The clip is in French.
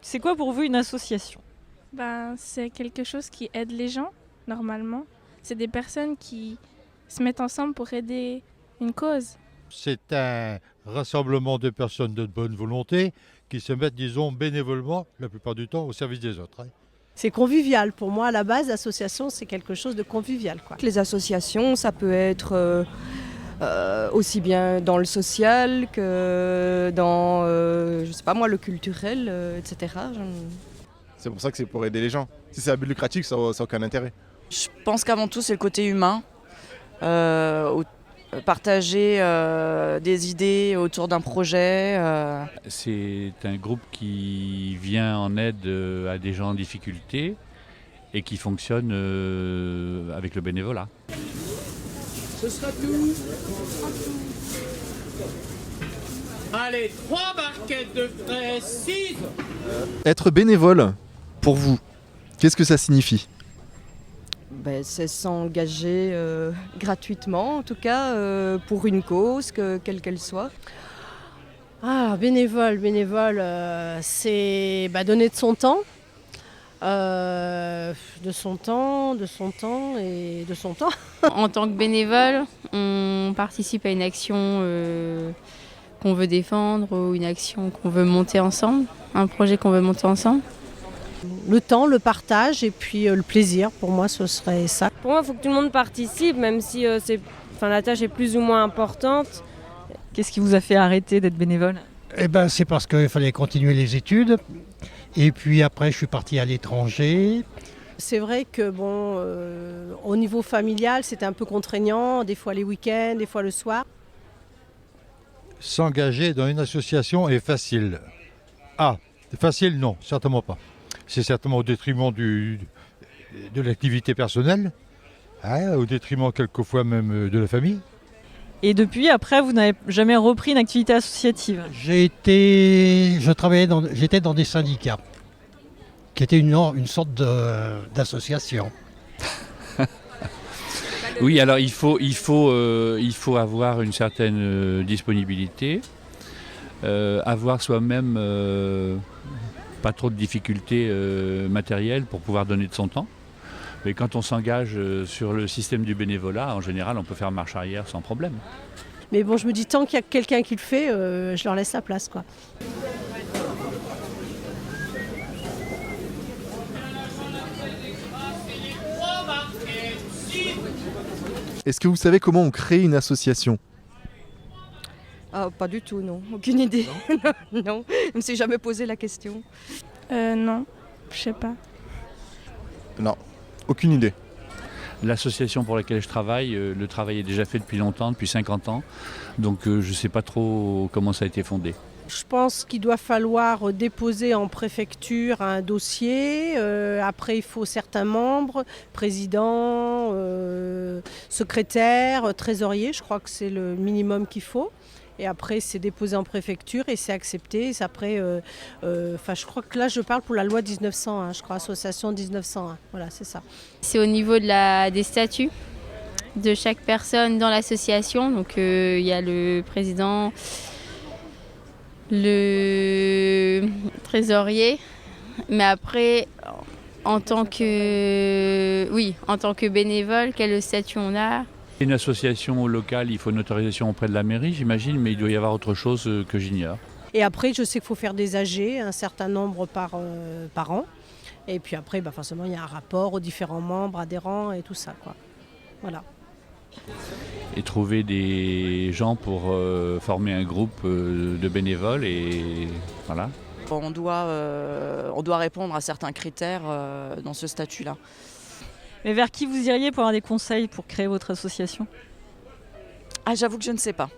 C'est quoi pour vous une association? Ben, c'est quelque chose qui aide les gens, normalement. C'est des personnes qui se mettent ensemble pour aider une cause. C'est un rassemblement de personnes de bonne volonté qui se mettent, disons, bénévolement, la plupart du temps, au service des autres. C'est convivial. Pour moi, à la base, l'association, c'est quelque chose de convivial, quoi. Les associations, ça peut être aussi bien dans le social que dans, je sais pas moi, le culturel, etc. C'est pour ça que c'est pour aider les gens. Si c'est à but lucratif, ça n'a aucun intérêt. Je pense qu'avant tout, c'est le côté humain. Partager des idées autour d'un projet. C'est un groupe qui vient en aide à des gens en difficulté et qui fonctionne avec le bénévolat. Ce sera tout. Allez, 3 barquettes de frais, 6. Être bénévole, pour vous, qu'est-ce que ça signifie ? C'est s'engager gratuitement, en tout cas, pour une cause, quelle qu'elle soit. Ah, bénévole, c'est donner de son temps. De son temps et de son temps. En tant que bénévole, on participe à une action qu'on veut défendre ou une action qu'on veut monter ensemble, un projet qu'on veut monter ensemble. Le temps, le partage et puis le plaisir, pour moi, ce serait ça. Pour moi, il faut que tout le monde participe, même si la tâche est plus ou moins importante. Qu'est-ce qui vous a fait arrêter d'être bénévole? C'est parce qu'il fallait continuer les études. Et puis après, je suis parti à l'étranger. C'est vrai que au niveau familial, c'était un peu contraignant, des fois les week-ends, des fois le soir. S'engager dans une association est facile. Facile, non, certainement pas. C'est certainement au détriment de l'activité personnelle, au détriment quelquefois même de la famille. Et depuis, après, vous n'avez jamais repris une activité associative? J'étais dans des syndicats, qui étaient une sorte d'association. Oui, alors il faut avoir une certaine disponibilité, avoir soi-même pas trop de difficultés matérielles pour pouvoir donner de son temps. Mais quand on s'engage sur le système du bénévolat, en général, on peut faire marche arrière sans problème. Mais je me dis, tant qu'il y a quelqu'un qui le fait, je leur laisse la place, quoi. Est-ce que vous savez comment on crée une association ? Pas du tout, non. Aucune idée. Non, je ne me suis jamais posé la question. Non, je sais pas. Non, aucune idée. L'association pour laquelle je travaille, le travail est déjà fait depuis longtemps, depuis 50 ans. Donc je ne sais pas trop comment ça a été fondé. Je pense qu'il doit falloir déposer en préfecture un dossier. Après, il faut certains membres, président, secrétaire, trésorier. Je crois que c'est le minimum qu'il faut. Et après, c'est déposé en préfecture et c'est accepté. Et après, je crois que là, je parle pour la loi 1901, je crois, association 1901. Voilà, c'est ça. C'est au niveau des statuts de chaque personne dans l'association. Donc, il y a le président, le trésorier. Mais après, en tant que bénévole, quel statut on a ? Une association locale, il faut une autorisation auprès de la mairie, j'imagine, mais il doit y avoir autre chose que j'ignore. Et après, je sais qu'il faut faire des AG, un certain nombre par an. Et puis après, forcément, il y a un rapport aux différents membres, adhérents et tout ça, quoi. Voilà. Et trouver des gens pour former un groupe de bénévoles et voilà. On doit répondre à certains critères dans ce statut-là. Mais vers qui vous iriez pour avoir des conseils pour créer votre association? J'avoue que je ne sais pas.